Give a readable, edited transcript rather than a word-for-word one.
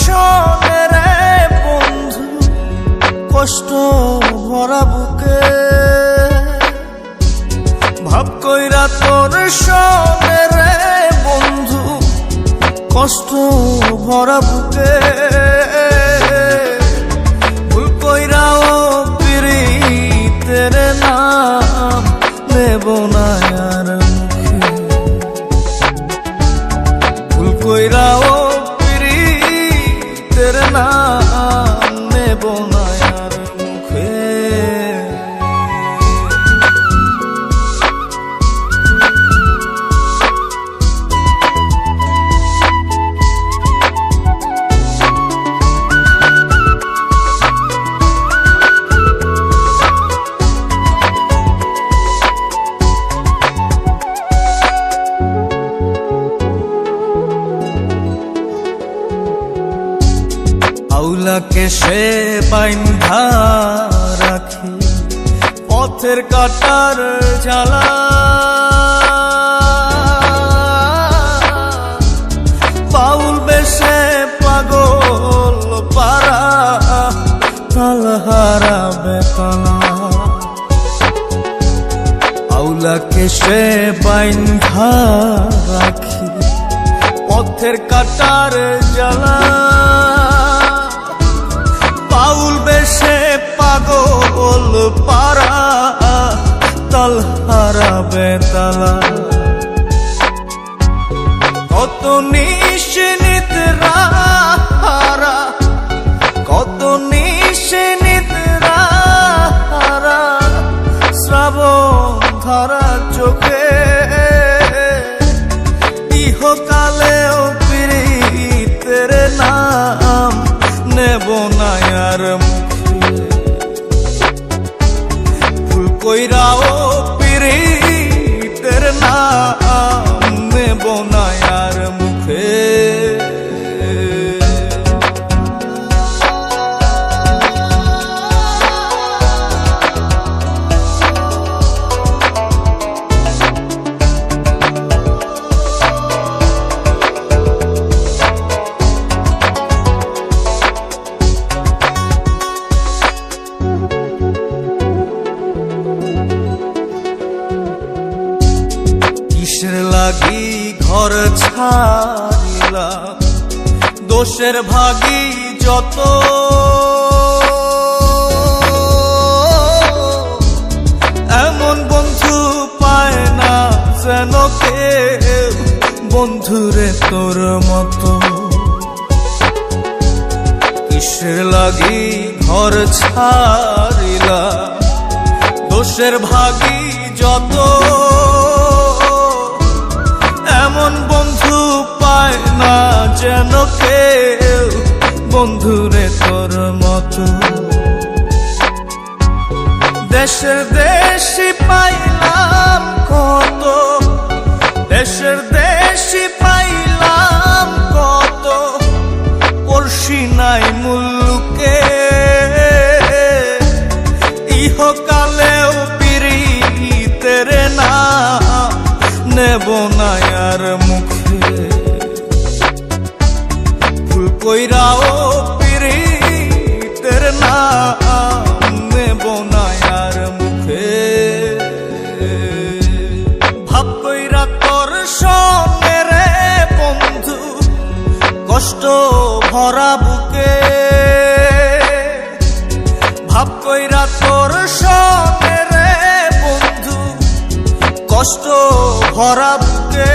শোনে রে বন্ধু, কষ্ট ভরা বুকে ভাব কইরা তোর শোনে রে বন্ধু, কষ্ট ভরা বুকে ভুল কইরাও পিরিতের নাম নেব না আর মুখে, ভুল কইরাও পিরিতের নাম নেব না আর মুখে। আউলাকে সে বাইন্ধা রাখি পথের কাটার জ্বালা, বাউল বেশে পাগল পারা তালহারা বেতলা। আউলাকে সে বাইন্ধা রাখি পথের কাটার জ্বালা, বাউল বেশে পাগল পারা তালহারা বেতালা। কত নিশিনিতরা কত নিশিনিতরা শ্রাবণ ধারা চোখে, ইহকালেও পিরিতের নাম নেব না আর মুখে, ভুল কইরাও পিরিতের নাম নেব না আর মুখে। কিসের লাগি ঘর ছাড়িলাম, দোষের ভাগী যত, এমন বন্ধু পায় না যেন কেউ বন্ধুরে তোর মতো। কিসের লাগি ঘর ছাড়িলাম, দোষের ভাগী যত, এমন বন্ধু পায় না যেন কেউ বন্ধুরে তোর মতো। দেশের দেশি পাইলাম কত, দেশের দেশি পাইলাম কত, পড়শি নাই মুল্লুকে, ইহকালেও পিরিতের নাম নেব না আর মুখে, ভুল কইরাও পিরিতের নাম নেব না আর মুখে। ভাব কইরা তোর সঙ্গে রে বন্ধু, কষ্ট ভরা বুকে, ভাব কইরা তোর সঙ্গে রে বন্ধু, কষ্ট ভরা বুকে।